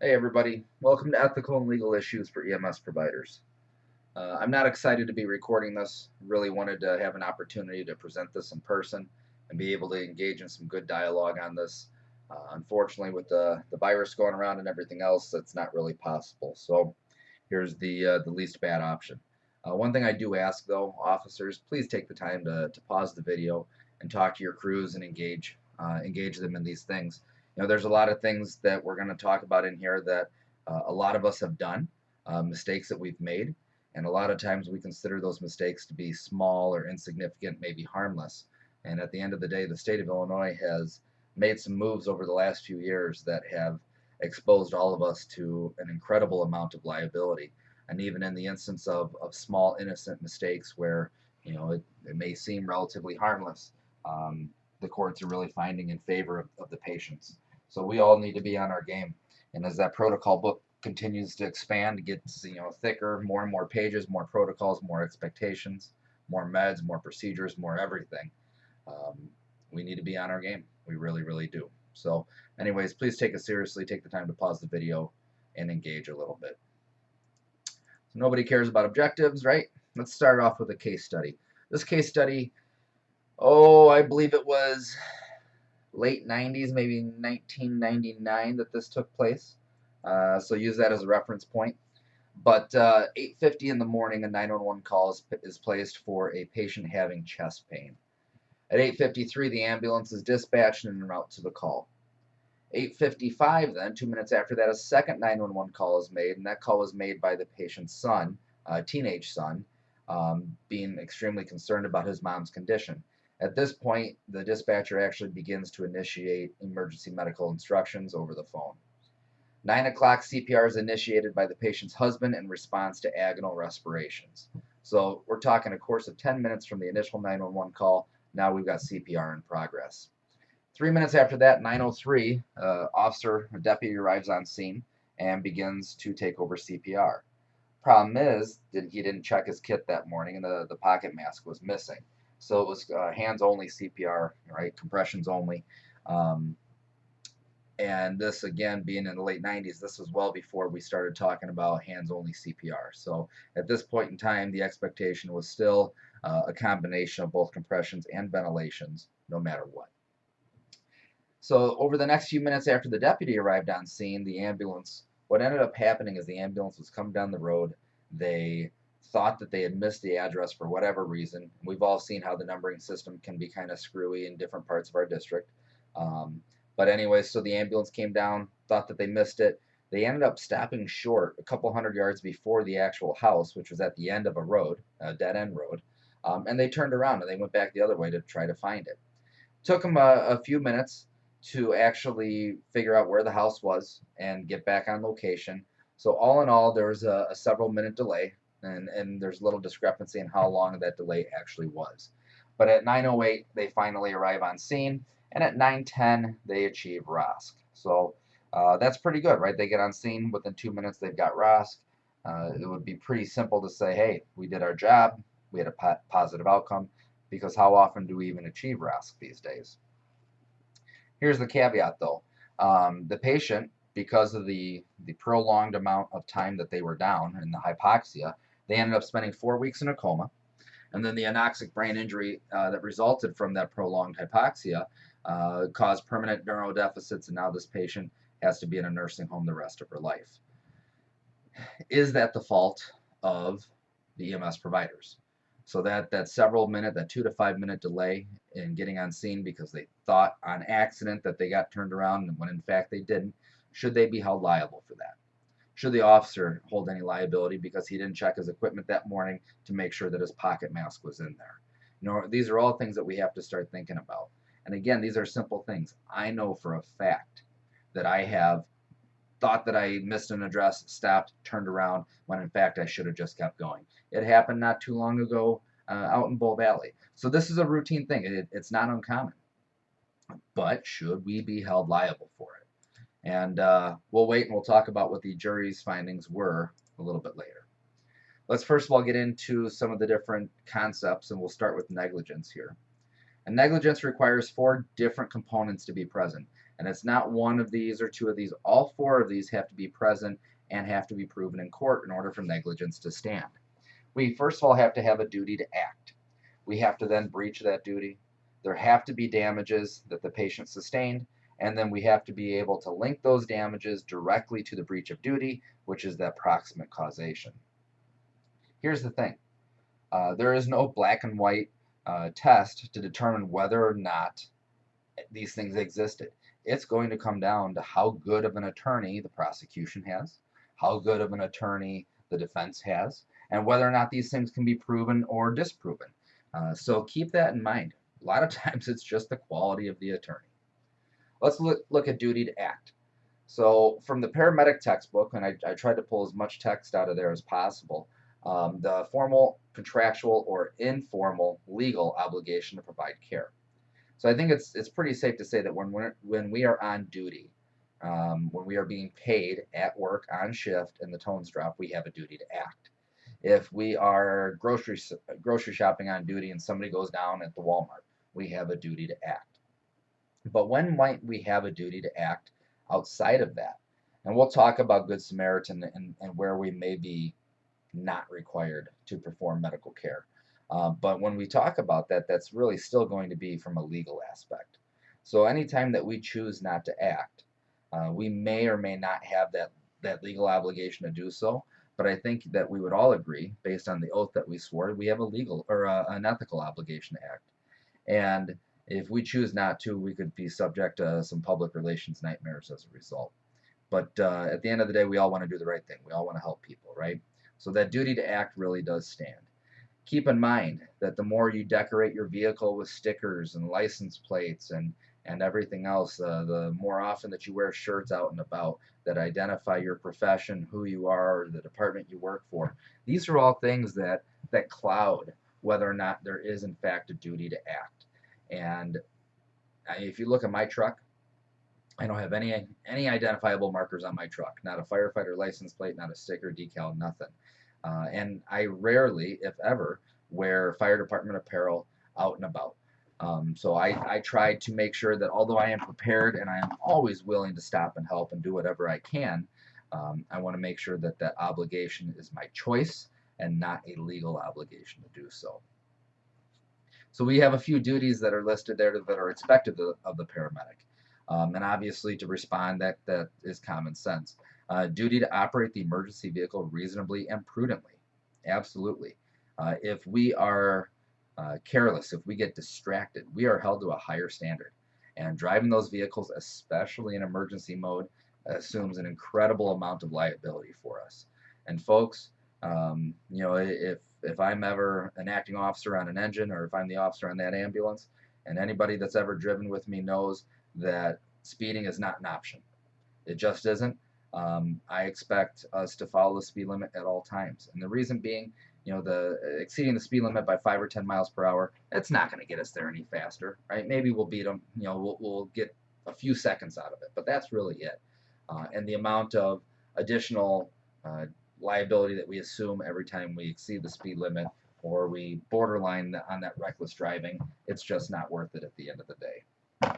Hey everybody, welcome to Ethical and Legal Issues for EMS Providers. I'm not excited to be recording this. Really wanted to have an opportunity to present this in person and be able to engage in some good dialogue on this. Unfortunately, with the virus going around and everything else, that's not really possible. So here's the least bad option. One thing I do ask though, officers, please take the time to pause the video and talk to your crews and engage them in these things. There's a lot of things that we're going to talk about in here that a lot of us have done, mistakes that we've made, and a lot of times we consider those mistakes to be small or insignificant, maybe harmless. And at the end of the day, the state of Illinois has made some moves over the last few years that have exposed all of us to an incredible amount of liability. And even in the instance of small innocent mistakes where it may seem relatively harmless, the courts are really finding in favor of the patients. So we all need to be on our game. And as that protocol book continues to expand, gets thicker, more and more pages, more protocols, more expectations, more meds, more procedures, more everything. We need to be on our game. We really, really do. So anyways, please take it seriously. Take the time to pause the video and engage a little bit. So nobody cares about objectives, right? Let's start off with a case study. This case study, I believe it was late 90s, maybe 1999 that this took place. So use that as a reference point. But 8:50 in the morning, a 911 call is placed for a patient having chest pain. At 8:53, the ambulance is dispatched and en route to the call. 8:55, then, 2 minutes after that, a second 911 call is made, and that call was made by the patient's son, teenage son, being extremely concerned about his mom's condition. At this point, the dispatcher actually begins to initiate emergency medical instructions over the phone. 9 o'clock, CPR is initiated by the patient's husband in response to agonal respirations. So we're talking a course of 10 minutes from the initial 911 call. Now we've got CPR in progress. 3 minutes after that, 9:03, officer or deputy arrives on scene and begins to take over CPR. Problem is, he didn't check his kit that morning, and the pocket mask was missing. So it was hands-only CPR, right? Compressions only. And this, again, being in the late 90s, this was well before we started talking about hands-only CPR. So at this point in time, the expectation was still a combination of both compressions and ventilations, no matter what. So over the next few minutes after the deputy arrived on scene, what ended up happening is the ambulance was coming down the road. They thought that they had missed the address for whatever reason. We've all seen how the numbering system can be kind of screwy in different parts of our district. But anyway, so the ambulance came down, thought that they missed it. They ended up stopping short a couple hundred yards before the actual house, which was at the end of a road, a dead-end road. And they turned around and they went back the other way to try to find it. Took them a few minutes to actually figure out where the house was and get back on location. So all in all, there was a several minute delay, and there's a little discrepancy in how long that delay actually was. But at 9:08, they finally arrive on scene, and at 9:10, they achieve ROSC. So that's pretty good, right? They get on scene within 2 minutes, they've got ROSC. It would be pretty simple to say, hey, we did our job, we had a positive outcome, because how often do we even achieve ROSC these days? Here's the caveat, though. The patient, because of the prolonged amount of time that they were down in the hypoxia, they ended up spending 4 weeks in a coma. And then the anoxic brain injury that resulted from that prolonged hypoxia caused permanent neurodeficits, and now this patient has to be in a nursing home the rest of her life. Is that the fault of the EMS providers? So that 2 to 5 minute delay in getting on scene because they thought on accident that they got turned around when in fact they didn't, should they be held liable for that? Should the officer hold any liability because he didn't check his equipment that morning to make sure that his pocket mask was in there? These are all things that we have to start thinking about. And again, these are simple things. I know for a fact that I have thought that I missed an address, stopped, turned around, when in fact I should have just kept going. It happened not too long ago out in Bull Valley. So this is a routine thing. It's not uncommon. But should we be held liable for it? And we'll wait and we'll talk about what the jury's findings were a little bit later. Let's first of all get into some of the different concepts, and we'll start with negligence here. And negligence requires 4 different components to be present. And it's not one of these or two of these. All four of these have to be present and have to be proven in court in order for negligence to stand. We first of all have to have a duty to act. We have to then breach that duty. There have to be damages that the patient sustained, and then we have to be able to link those damages directly to the breach of duty, which is that proximate causation. Here's the thing. There is no black and white test to determine whether or not these things existed. It's going to come down to how good of an attorney the prosecution has, how good of an attorney the defense has, and whether or not these things can be proven or disproven. So keep that in mind. A lot of times it's just the quality of the attorney. Let's look at duty to act. So from the paramedic textbook, and I tried to pull as much text out of there as possible, the formal, contractual, or informal legal obligation to provide care. So I think it's pretty safe to say that when we are on duty, when we are being paid at work on shift and the tones drop, we have a duty to act. If we are grocery shopping on duty and somebody goes down at the Walmart, we have a duty to act. But when might we have a duty to act outside of that? And we'll talk about Good Samaritan and where we may be not required to perform medical care. But when we talk about that, that's really still going to be from a legal aspect. So anytime that we choose not to act, we may or may not have that legal obligation to do so. But I think that we would all agree, based on the oath that we swore, we have a legal or an ethical obligation to act. And if we choose not to, we could be subject to some public relations nightmares as a result. But at the end of the day, we all want to do the right thing. We all want to help people, right? So that duty to act really does stand. Keep in mind that the more you decorate your vehicle with stickers and license plates and everything else, the more often that you wear shirts out and about that identify your profession, who you are, or the department you work for. These are all things that cloud whether or not there is in fact a duty to act. And if you look at my truck, I don't have any identifiable markers on my truck. Not a firefighter license plate, not a sticker, decal, nothing. And I rarely, if ever, wear fire department apparel out and about. So I try to make sure that although I am prepared and I am always willing to stop and help and do whatever I can, I want to make sure that that obligation is my choice and not a legal obligation to do so. So we have a few duties that are listed there that are expected of the paramedic. And obviously to respond, that is common sense. Duty to operate the emergency vehicle reasonably and prudently. Absolutely. If we are careless, if we get distracted, we are held to a higher standard. And driving those vehicles, especially in emergency mode, assumes an incredible amount of liability for us. And folks, if I'm ever an acting officer on an engine, or if I'm the officer on that ambulance, and anybody that's ever driven with me knows that speeding is not an option. It just isn't. I expect us to follow the speed limit at all times. And the reason being, the exceeding the speed limit by 5 or 10 miles per hour, it's not going to get us there any faster, right? Maybe we'll beat them, we'll get a few seconds out of it, but that's really it. And the amount of additional liability that we assume every time we exceed the speed limit or we borderline on that reckless driving, it's just not worth it at the end of the day.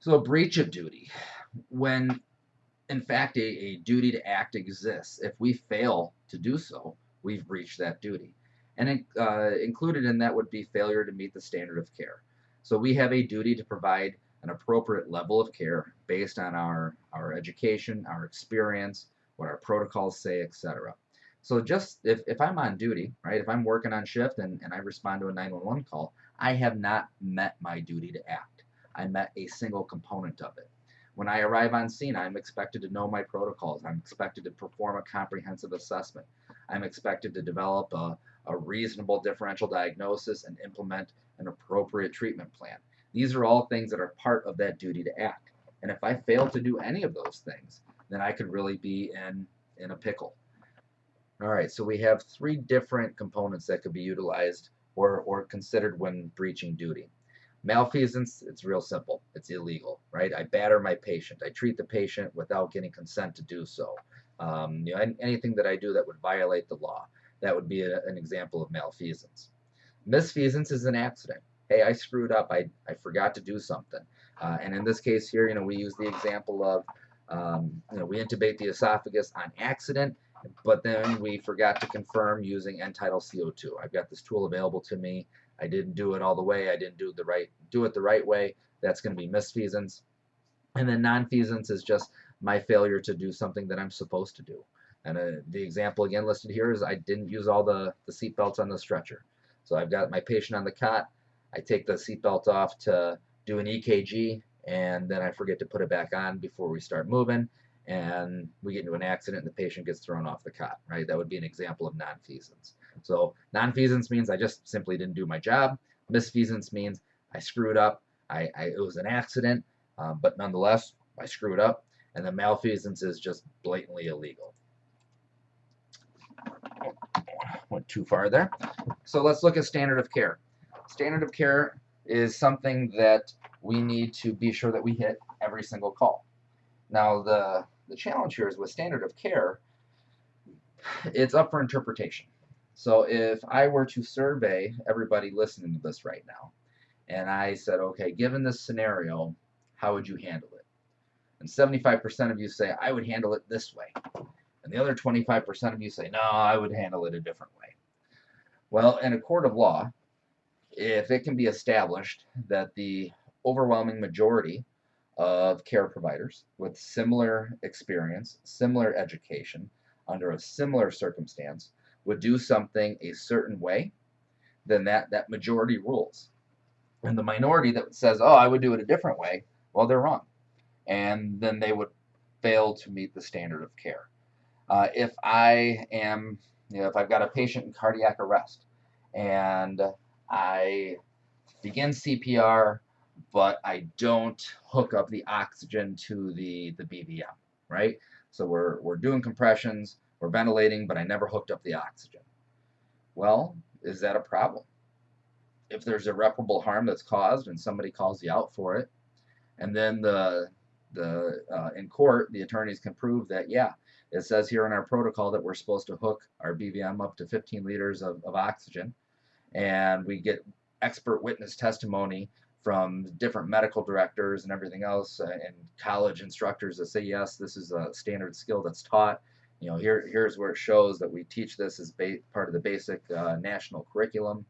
So a breach of duty, when in fact a duty to act exists, if we fail to do so, we've breached that duty. And included in that would be failure to meet the standard of care. So we have a duty to provide an appropriate level of care based on our education, our experience, what our protocols say, etc. So just if I'm on duty, right, if I'm working on shift and I respond to a 911 call, I have not met my duty to act. I met a single component of it. When I arrive on scene, I'm expected to know my protocols. I'm expected to perform a comprehensive assessment. I'm expected to develop a reasonable differential diagnosis and implement an appropriate treatment plan. These are all things that are part of that duty to act. And if I fail to do any of those things, then I could really be in a pickle. All right, so we have 3 different components that could be utilized or considered when breaching duty. Malfeasance, it's real simple. It's illegal, right? I batter my patient. I treat the patient without getting consent to do so. Anything that I do that would violate the law, that would be an example of malfeasance. Misfeasance is an accident. Hey, I screwed up. I forgot to do something. And in this case here, we use the example of, we intubate the esophagus on accident, but then we forgot to confirm using end-tidal CO2. I've got this tool available to me. I didn't do it all the way. I didn't do it the right way. That's going to be misfeasance. And then nonfeasance is just my failure to do something that I'm supposed to do. And the example again listed here is I didn't use all the seat belts on the stretcher. So I've got my patient on the cot. I take the seat belt off to do an EKG, and then I forget to put it back on before we start moving, and we get into an accident and the patient gets thrown off the cot, right? That would be an example of nonfeasance. So nonfeasance means I just simply didn't do my job. Misfeasance means I screwed up. It was an accident, but nonetheless, I screwed up. And then malfeasance is just blatantly illegal. Went too far there. So let's look at standard of care. Standard of care is something that we need to be sure that we hit every single call. Now, the challenge here is with standard of care, it's up for interpretation. So if I were to survey everybody listening to this right now, and I said, okay, given this scenario, how would you handle it? And 75% of you say, I would handle it this way. And the other 25% of you say, no, I would handle it a different way. Well, in a court of law, if it can be established that the overwhelming majority of care providers with similar experience, similar education, under a similar circumstance, would do something a certain way, then that majority rules. And the minority that says, oh, I would do it a different way, well, they're wrong. And then they would fail to meet the standard of care. If I am, if I've got a patient in cardiac arrest and I begin CPR, but I don't hook up the oxygen to the BVM, right? So we're doing compressions, we're ventilating, but I never hooked up the oxygen. Well, is that a problem? If there's irreparable harm that's caused and somebody calls you out for it, and then in court, the attorneys can prove that, yeah, it says here in our protocol that we're supposed to hook our BVM up to 15 liters of oxygen, and we get expert witness testimony from different medical directors and everything else, and college instructors that say, yes, this is a standard skill that's taught. Here's where it shows that we teach this as part of the basic national curriculum.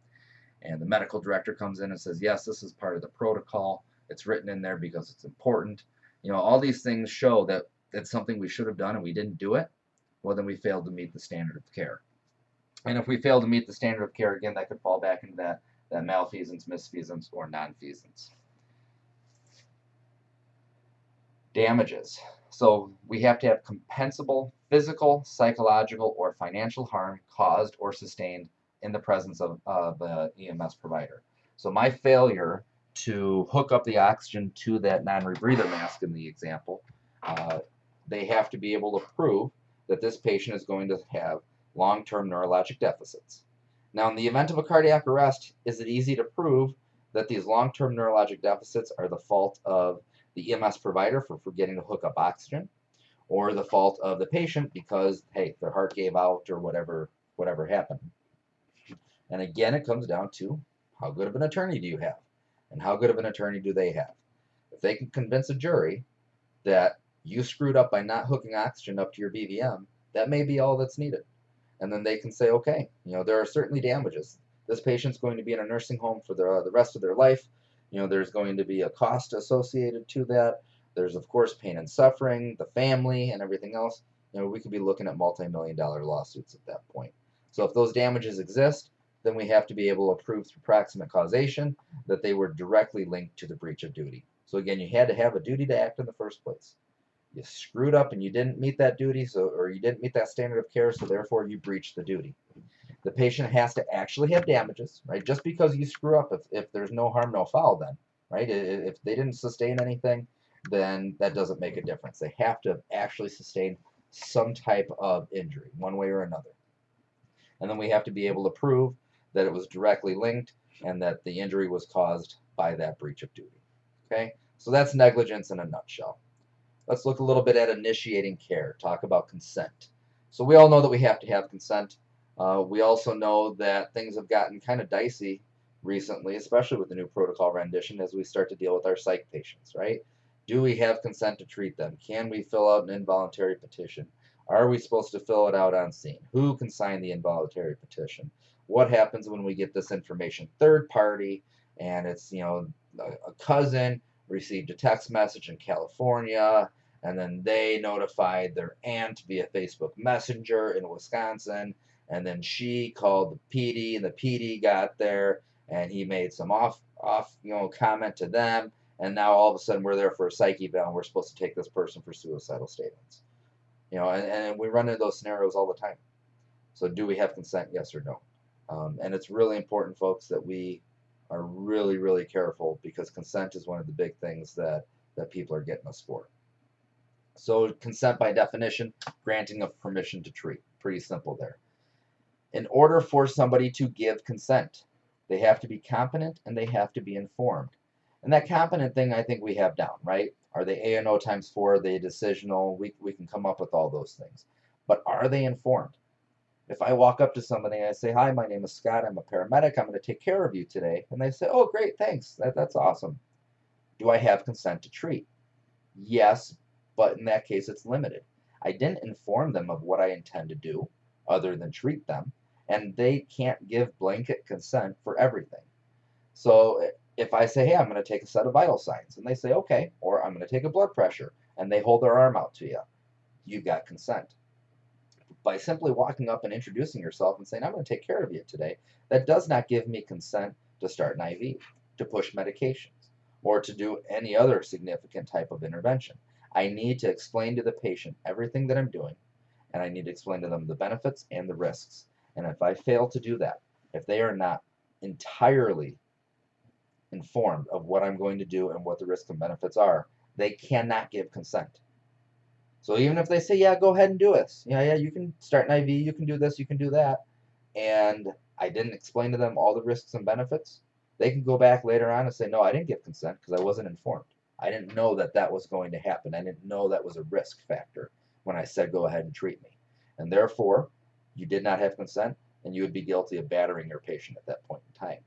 And the medical director comes in and says, yes, this is part of the protocol. It's written in there because it's important. All these things show that it's something we should have done and we didn't do it. Well, then we failed to meet the standard of care. And if we fail to meet the standard of care, again, that could fall back into that malfeasance, misfeasance, or nonfeasance. Damages. So we have to have compensable physical, psychological, or financial harm caused or sustained in the presence of the EMS provider. So my failure to hook up the oxygen to that non-rebreather mask in the example, they have to be able to prove that this patient is going to have long-term neurologic deficits. Now, in the event of a cardiac arrest, is it easy to prove that these long-term neurologic deficits are the fault of the EMS provider for forgetting to hook up oxygen, or the fault of the patient because, hey, their heart gave out or whatever happened? And again, it comes down to how good of an attorney do you have, and how good of an attorney do they have? If they can convince a jury that you screwed up by not hooking oxygen up to your BVM, that may be all that's needed. And then they can say, okay, there are certainly damages. This patient's going to be in a nursing home for the rest of their life. There's going to be a cost associated to that. There's, of course, pain and suffering, the family, and everything else. We could be looking at multi-million-dollar lawsuits at that point. So if those damages exist, then we have to be able to prove through proximate causation that they were directly linked to the breach of duty. So again, you had to have a duty to act in the first place. You screwed up and you didn't meet that duty, or you didn't meet that standard of care, so therefore you breached the duty. The patient has to actually have damages, right? Just because you screw up, if there's no harm, no foul, then, right? If they didn't sustain anything, then that doesn't make a difference. They have to actually sustain some type of injury, one way or another. And then we have to be able to prove that it was directly linked and that the injury was caused by that breach of duty. Okay, so that's negligence in a nutshell. Let's look a little bit at initiating care, talk about consent. So we all know that we have to have consent. We also know that things have gotten kind of dicey recently, especially with the new protocol rendition, as we start to deal with our psych patients, right? Do we have consent to treat them? Can we fill out an involuntary petition? Are we supposed to fill it out on scene? Who can sign the involuntary petition? What happens when we get this information third party and it's, a cousin received a text message in California and then they notified their aunt via Facebook Messenger in Wisconsin, and then she called the PD and the PD got there and he made some off comment to them, and now all of a sudden we're there for a psych eval and we're supposed to take this person for suicidal statements. And we run into those scenarios all the time. So do we have consent? Yes or no? And it's really important, folks, that we are really, really careful, because consent is one of the big things that people are getting us for. So consent by definition, granting of permission to treat. Pretty simple there. In order for somebody to give consent, they have to be competent and they have to be informed. And that competent thing, I think we have down, right? Are they A&O times 4? Are they decisional? We can come up with all those things. But are they informed? If I walk up to somebody and I say, hi, my name is Scott, I'm a paramedic, I'm going to take care of you today. And they say, oh, great, thanks, that's awesome. Do I have consent to treat? Yes, but in that case, it's limited. I didn't inform them of what I intend to do other than treat them, and they can't give blanket consent for everything. So if I say, hey, I'm going to take a set of vital signs, and they say, okay, or I'm going to take a blood pressure, and they hold their arm out to you, you've got consent. By simply walking up and introducing yourself and saying, I'm going to take care of you today, that does not give me consent to start an IV, to push medications, or to do any other significant type of intervention. I need to explain to the patient everything that I'm doing, and I need to explain to them the benefits and the risks. And if I fail to do that, if they are not entirely informed of what I'm going to do and what the risks and benefits are, they cannot give consent. So even if they say, yeah, go ahead and do it. Yeah, you can start an IV, you can do this, you can do that, and I didn't explain to them all the risks and benefits, they can go back later on and say, no, I didn't give consent because I wasn't informed. I didn't know that that was going to happen. I didn't know that was a risk factor when I said, go ahead and treat me. And therefore, you did not have consent, and you would be guilty of battering your patient at that point in time.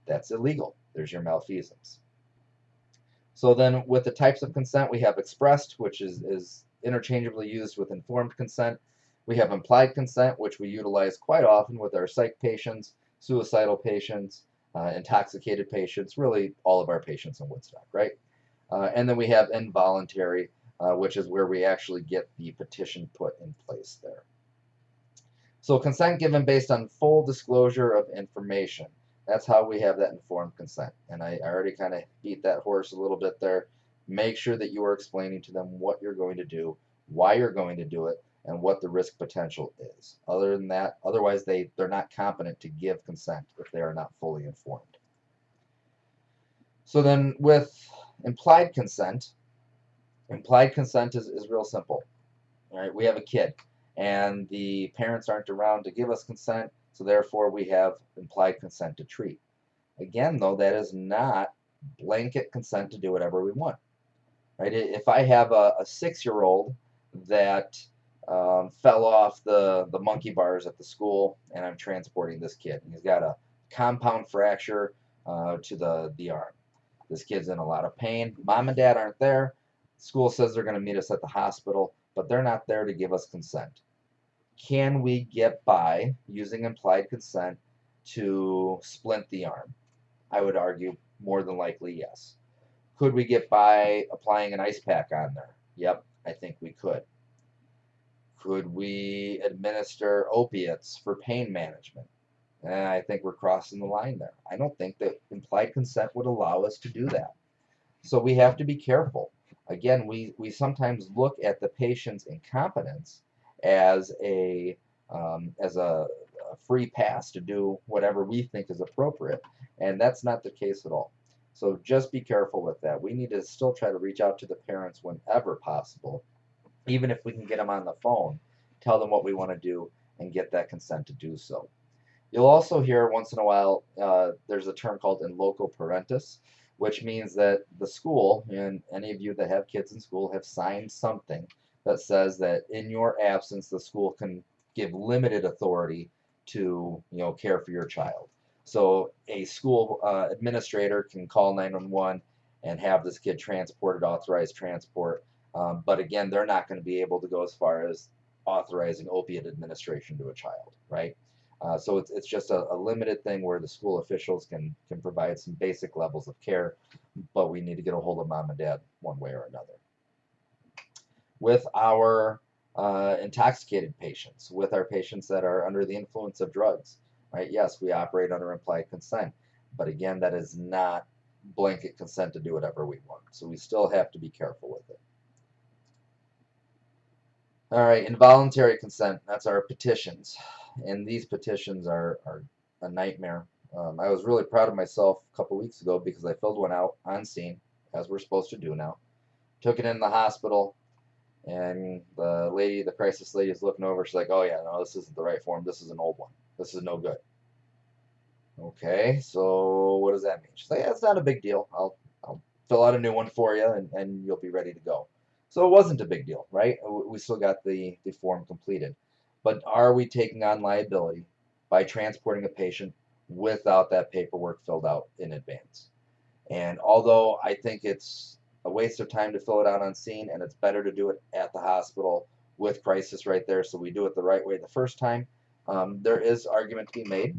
That's illegal. There's your malfeasance. So then with the types of consent, we have expressed, which is interchangeably used with informed consent. We have implied consent, which we utilize quite often with our psych patients, suicidal patients, intoxicated patients, really all of our patients in Woodstock, right? And then we have involuntary, which is where we actually get the petition put in place there. So consent given based on full disclosure of information. That's how we have that informed consent. And I already kind of beat that horse a little bit there. Make sure that you are explaining to them what you're going to do, why you're going to do it, and what the risk potential is. Other than that, otherwise they're not competent to give consent if they are not fully informed. So then with implied consent is real simple. All right, we have a kid and the parents aren't around to give us consent, so therefore we have implied consent to treat. Again, though, that is not blanket consent to do whatever we want. Right? If I have a 6-year-old that fell off the monkey bars at the school and I'm transporting this kid, and he's got a compound fracture to the arm. This kid's in a lot of pain. Mom and dad aren't there. School says they're going to meet us at the hospital, but they're not there to give us consent. Can we get by using implied consent to splint the arm? I would argue more than likely yes. Could we get by applying an ice pack on there? Yep, I think we could. Could we administer opiates for pain management? And I think we're crossing the line there. I don't think that implied consent would allow us to do that. So we have to be careful. Again, we sometimes look at the patient's incompetence as a free pass to do whatever we think is appropriate, and that's not the case at all. So just be careful with that. We need to still try to reach out to the parents whenever possible, even if we can get them on the phone, tell them what we want to do, and get that consent to do so. You'll also hear once in a while, there's a term called in loco parentis, which means that the school, and any of you that have kids in school, have signed something that says that in your absence, the school can give limited authority to care for your child. So a school administrator can call 911 and have this kid transported, authorized transport. But again, they're not going to be able to go as far as authorizing opiate administration to a child, right? So it's just a limited thing where the school officials can provide some basic levels of care, but we need to get a hold of mom and dad one way or another. With our intoxicated patients, with our patients that are under the influence of drugs, right? Yes, we operate under implied consent, but again, that is not blanket consent to do whatever we want. So we still have to be careful with it. All right, involuntary consent, that's our petitions. And these petitions are a nightmare. I was really proud of myself a couple weeks ago because I filled one out on scene, as we're supposed to do now. Took it in the hospital, and the crisis lady is looking over. She's like, "Oh yeah, no, this isn't the right form. This is an old one. This is no good." Okay, so what does that mean? She's like, "Yeah, it's not a big deal. I'll fill out a new one for you, and you'll be ready to go." So it wasn't a big deal, right? We still got the form completed. But are we taking on liability by transporting a patient without that paperwork filled out in advance? And although I think it's a waste of time to fill it out on scene, and it's better to do it at the hospital with crisis right there, so we do it the right way the first time, there is argument to be made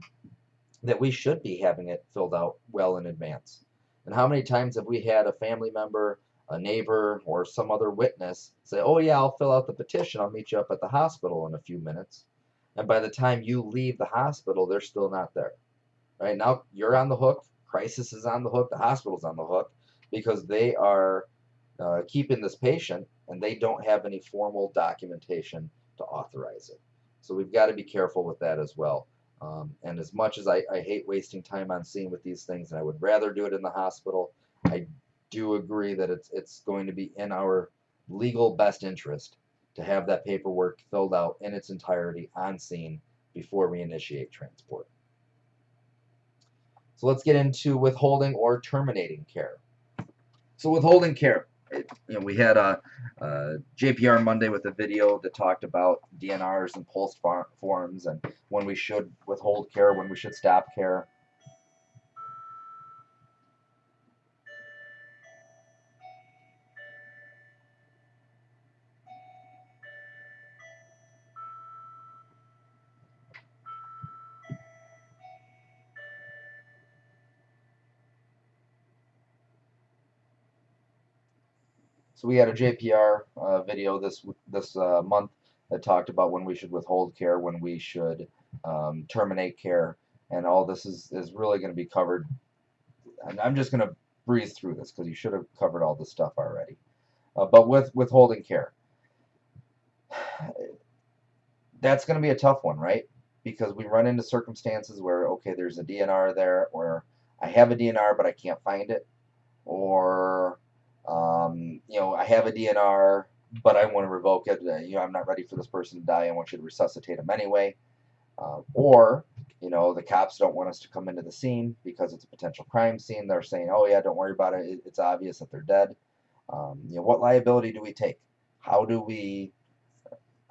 that we should be having it filled out well in advance. And how many times have we had a family member, a neighbor, or some other witness say, "Oh, yeah, I'll fill out the petition. I'll meet you up at the hospital in a few minutes." And by the time you leave the hospital, they're still not there. Right now, you're on the hook. Crisis is on the hook. The hospital's on the hook because they are keeping this patient and they don't have any formal documentation to authorize it. So we've got to be careful with that as well. And as much as I hate wasting time on scene with these things, and I would rather do it in the hospital, I do agree that it's going to be in our legal best interest to have that paperwork filled out in its entirety on scene before we initiate transport. So let's get into withholding or terminating care. So withholding care, we had a JPR Monday with a video that talked about DNRs and POLST forms and when we should withhold care, when we should stop care. So we had a JPR video this month that talked about when we should withhold care, when we should terminate care, and all this is really going to be covered. And I'm just going to breeze through this because you should have covered all this stuff already. But with withholding care, that's going to be a tough one, right? Because we run into circumstances where, okay, there's a DNR there, or I have a DNR but I can't find it, or I have a DNR but I want to revoke it. I'm not ready for this person to die. I want you to resuscitate them anyway. Or the cops don't want us to come into the scene because it's a potential crime scene. They're saying, "Oh yeah, don't worry about it. It's obvious that they're dead." What liability do we take? How do we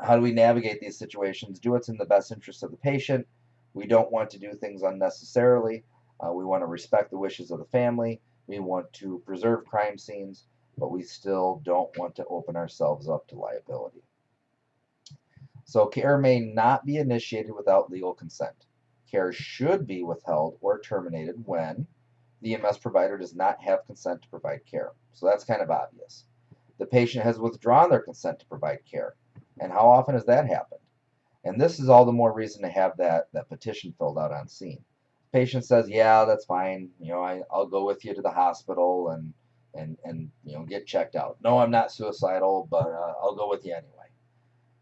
navigate these situations? Do what's in the best interest of the patient. We don't want to do things unnecessarily. We want to respect the wishes of the family. We want to preserve crime scenes, but we still don't want to open ourselves up to liability. So care may not be initiated without legal consent. Care should be withheld or terminated when the EMS provider does not have consent to provide care. So that's kind of obvious. The patient has withdrawn their consent to provide care. And how often has that happened? And this is all the more reason to have that petition filled out on scene. Patient says, "Yeah, that's fine. I'll go with you to the hospital and get checked out. No, I'm not suicidal, but I'll go with you anyway."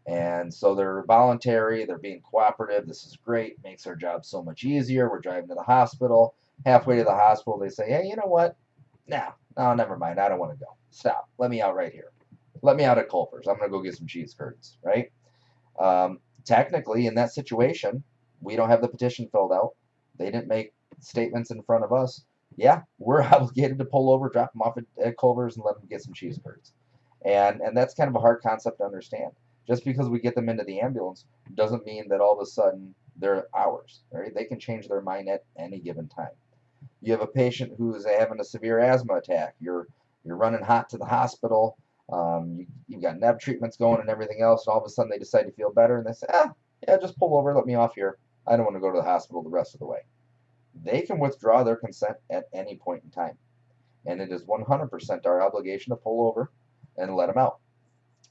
And so they're voluntary, they're being cooperative. This is great, makes our job so much easier. We're driving to the hospital. Halfway to the hospital, they say, "Hey, you know what? No, never mind. I don't want to go. Stop. Let me out right here. Let me out at Culver's. I'm going to go get some cheese curds," right? Technically, in that situation, we don't have the petition filled out. They didn't make statements in front of us. Yeah, we're obligated to pull over, drop them off at Culver's, and let them get some cheese curds. And that's kind of a hard concept to understand. Just because we get them into the ambulance doesn't mean that all of a sudden They're ours, right? They can change their mind at any given time. You have a patient who's having a severe asthma attack. You're running hot to the hospital. You've got neb treatments going and everything else, and all of a sudden they decide to feel better, and they say, yeah, just pull over, let me off here. I don't want to go to the hospital the rest of the way. They can withdraw their consent at any point in time, and it is 100% our obligation to pull over and let them out.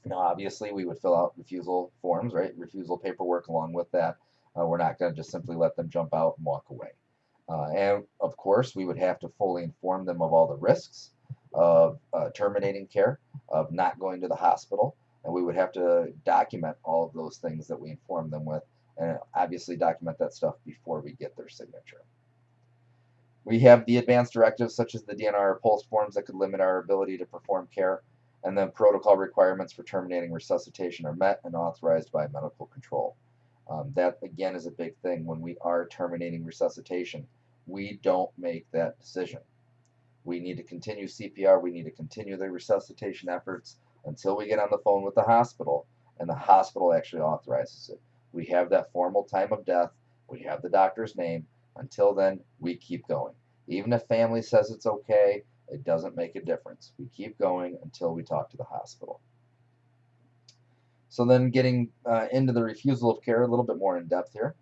Now, obviously, we would fill out refusal forms, right? Refusal paperwork along with that. We're not going to just simply let them jump out and walk away. And of course, we would have to fully inform them of all the risks of terminating care, of not going to the hospital, and we would have to document all of those things that we inform them with, and obviously document that stuff before we get their signature. We have the advanced directives such as the DNR or PULSE forms that could limit our ability to perform care, and then protocol requirements for terminating resuscitation are met and authorized by medical control. That, again, is a big thing. When we are terminating resuscitation, we don't make that decision. We need to continue CPR. We need to continue the resuscitation efforts until we get on the phone with the hospital, and the hospital actually authorizes it. We have that formal time of death. We have the doctor's name. Until then, we keep going. Even if family says it's okay, it doesn't make a difference. We keep going until we talk to the hospital. So then getting into the refusal of care a little bit more in depth here.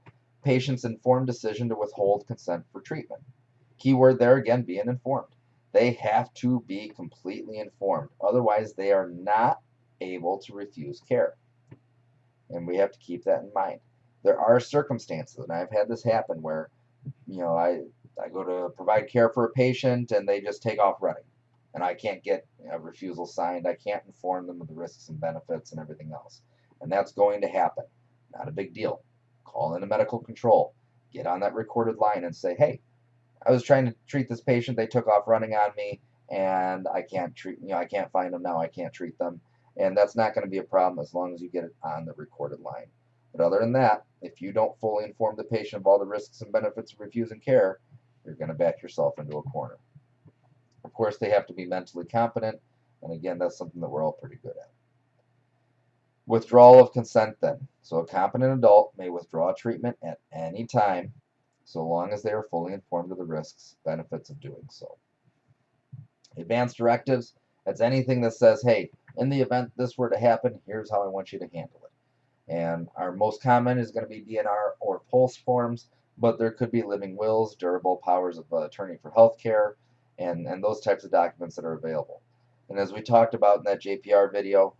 Patient's informed decision to withhold consent for treatment. Keyword there again, being informed. They have to be completely informed. Otherwise, they are not able to refuse care. And we have to keep that in mind. There are circumstances, and I've had this happen where, I go to provide care for a patient and they just take off running. And I can't get a refusal signed. I can't inform them of the risks and benefits and everything else. And that's going to happen. Not a big deal. Call in a medical control. Get on that recorded line and say, hey, I was trying to treat this patient. They took off running on me, and I can't I can't find them now. I can't treat them. And that's not going to be a problem as long as you get it on the recorded line. But other than that, if you don't fully inform the patient of all the risks and benefits of refusing care, you're going to back yourself into a corner. Of course, they have to be mentally competent, and again, that's something that we're all pretty good at. Withdrawal of consent then. So a competent adult may withdraw treatment at any time, so long as they are fully informed of the risks, benefits of doing so. Advanced directives, that's anything that says, hey, in the event this were to happen, here's how I want you to handle it. And our most common is going to be DNR or PULSE forms, but there could be living wills, durable powers of attorney for healthcare, and those types of documents that are available. And as we talked about in that JPR video,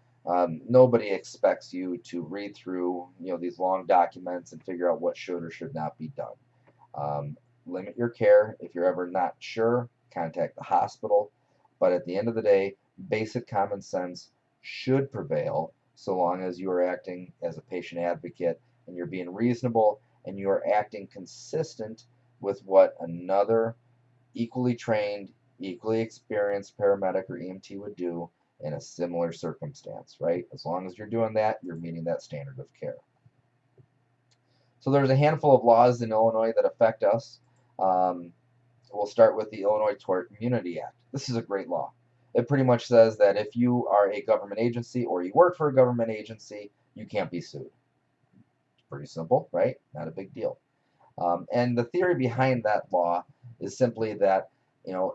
nobody expects you to read through these long documents and figure out what should or should not be done. Limit your care. If you're ever not sure, contact the hospital. But at the end of the day, basic common sense should prevail so long as you are acting as a patient advocate and you're being reasonable and you are acting consistent with what another equally trained, equally experienced paramedic or EMT would do in a similar circumstance, right? As long as you're doing that, you're meeting that standard of care. So there's a handful of laws in Illinois that affect us. We'll start with the Illinois Tort Immunity Act. This is a great law. It pretty much says that if you are a government agency or you work for a government agency, you can't be sued. Pretty simple, right? Not a big deal. And the theory behind that law is simply that,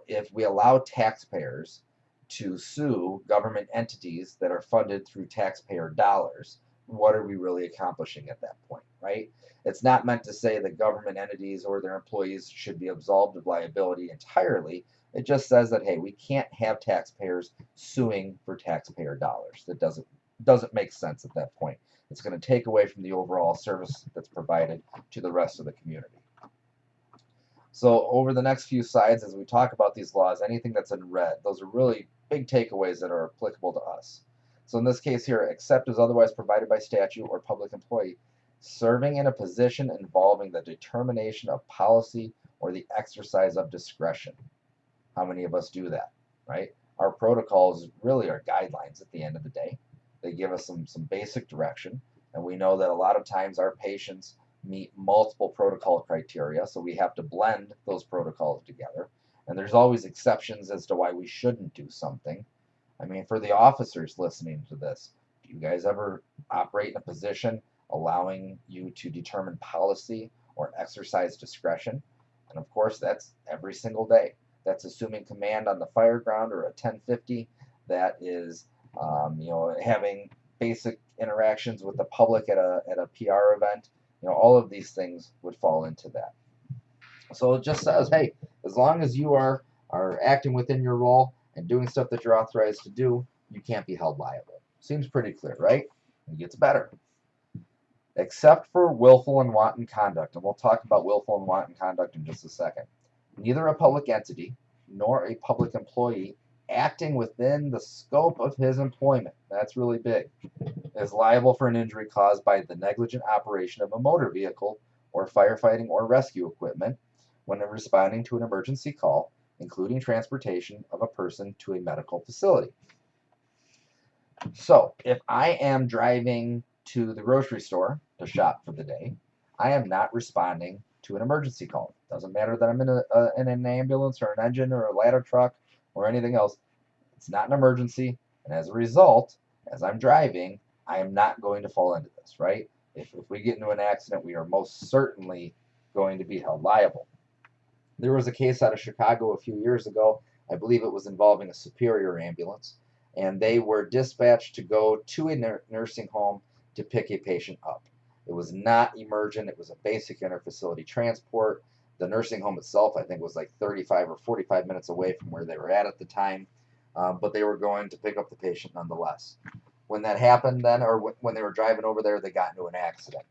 if we allow taxpayers to sue government entities that are funded through taxpayer dollars, what are we really accomplishing at that point, right? It's not meant to say that government entities or their employees should be absolved of liability entirely. It just says that, hey, we can't have taxpayers suing for taxpayer dollars. That doesn't make sense at that point. It's going to take away from the overall service that's provided to the rest of the community. So over the next few slides, as we talk about these laws, anything that's in red, those are really big takeaways that are applicable to us. So in this case here, except as otherwise provided by statute or public employee, serving in a position involving the determination of policy or the exercise of discretion. How many of us do that, right? Our protocols really are guidelines at the end of the day. They give us some basic direction, and we know that a lot of times our patients meet multiple protocol criteria, so we have to blend those protocols together. And there's always exceptions as to why we shouldn't do something. I mean, for the officers listening to this, do you guys ever operate in a position allowing you to determine policy or exercise discretion. And of course, that's every single day. That's assuming command on the fireground or a 1050. That is, having basic interactions with the public at a PR event. All of these things would fall into that. So it just says, hey, as long as you are acting within your role and doing stuff that you're authorized to do, you can't be held liable. Seems pretty clear, right? It gets better. Except for willful and wanton conduct, and we'll talk about willful and wanton conduct in just a second. Neither a public entity nor a public employee acting within the scope of his employment, that's really big, is liable for an injury caused by the negligent operation of a motor vehicle or firefighting or rescue equipment when responding to an emergency call, including transportation of a person to a medical facility. So, if I am driving to the grocery store to shop for the day, I am not responding to an emergency call. Doesn't matter that I'm in an ambulance or an engine or a ladder truck or anything else. It's not an emergency, and as a result, as I'm driving, I am not going to fall into this, right? If we get into an accident, we are most certainly going to be held liable. There was a case out of Chicago a few years ago. I believe it was involving a Superior ambulance, and they were dispatched to go to a nursing home to pick a patient up. It was not emergent. It was a basic interfacility transport. The nursing home itself, I think, was like 35 or 45 minutes away from where they were at the time, but they were going to pick up the patient nonetheless. When that happened then, or when they were driving over there, they got into an accident.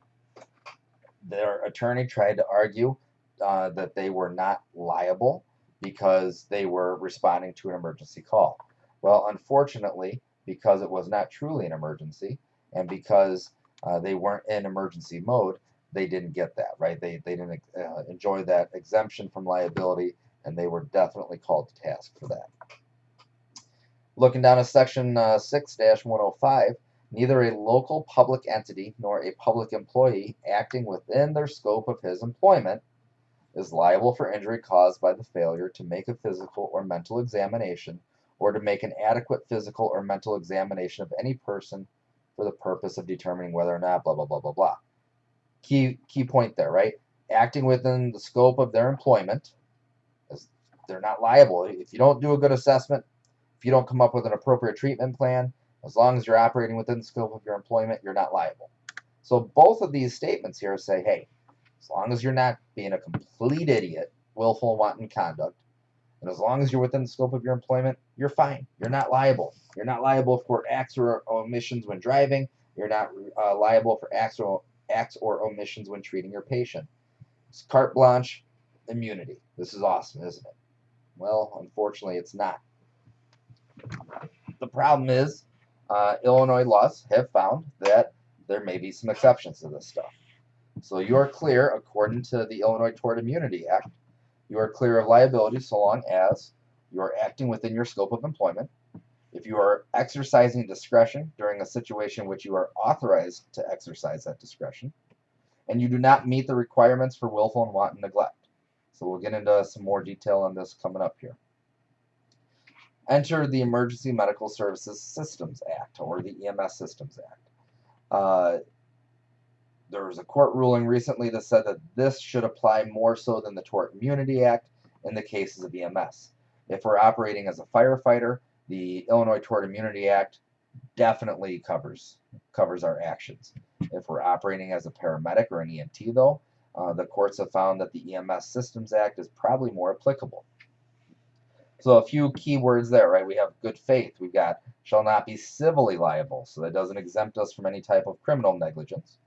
Their attorney tried to argue that they were not liable because they were responding to an emergency call. Well, unfortunately, because it was not truly an emergency, and because they weren't in emergency mode, they didn't get that, right? They didn't enjoy that exemption from liability, and they were definitely called to task for that. Looking down at section 6-105, neither a local public entity nor a public employee acting within their scope of his employment is liable for injury caused by the failure to make a physical or mental examination or to make an adequate physical or mental examination of any person for the purpose of determining whether or not blah, blah, blah, blah, blah. Key point there, right? Acting within the scope of their employment, they're not liable. If you don't do a good assessment, if you don't come up with an appropriate treatment plan, as long as you're operating within the scope of your employment, you're not liable. So both of these statements here say, hey, as long as you're not being a complete idiot, willful and wanton conduct, and as long as you're within the scope of your employment, you're fine. You're not liable. You're not liable for acts or omissions when driving. You're not liable for acts or omissions when treating your patient. It's carte blanche immunity. This is awesome, isn't it? Well, unfortunately, it's not. The problem is, Illinois laws have found that there may be some exceptions to this stuff. So you are clear, according to the Illinois Tort Immunity Act, you are clear of liability so long as you are acting within your scope of employment, if you are exercising discretion during a situation in which you are authorized to exercise that discretion, and you do not meet the requirements for willful and wanton neglect. So we'll get into some more detail on this coming up here. Enter the Emergency Medical Services Systems Act, or the EMS Systems Act. There was a court ruling recently that said that this should apply more so than the Tort Immunity Act in the cases of EMS. If we're operating as a firefighter, the Illinois Tort Immunity Act definitely covers our actions. If we're operating as a paramedic or an EMT, though, the courts have found that the EMS Systems Act is probably more applicable. So a few key words there, right? We have good faith. We've got shall not be civilly liable, so that doesn't exempt us from any type of criminal negligence.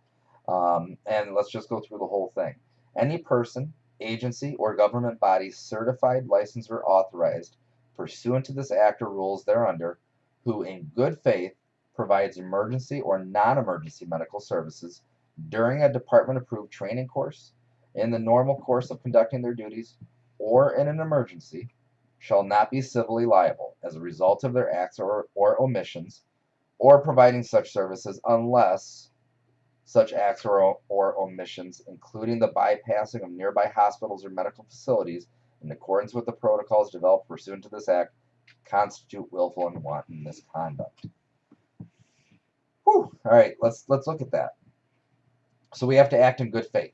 And let's just go through the whole thing. Any person, agency, or government body certified, licensed, or authorized pursuant to this act or rules thereunder, who in good faith provides emergency or non-emergency medical services during a department-approved training course, in the normal course of conducting their duties, or in an emergency, shall not be civilly liable as a result of their acts or omissions, or providing such services unless such acts or omissions, including the bypassing of nearby hospitals or medical facilities in accordance with the protocols developed pursuant to this act, constitute willful and wanton misconduct. Whew. All right, let's look at that. So we have to act in good faith.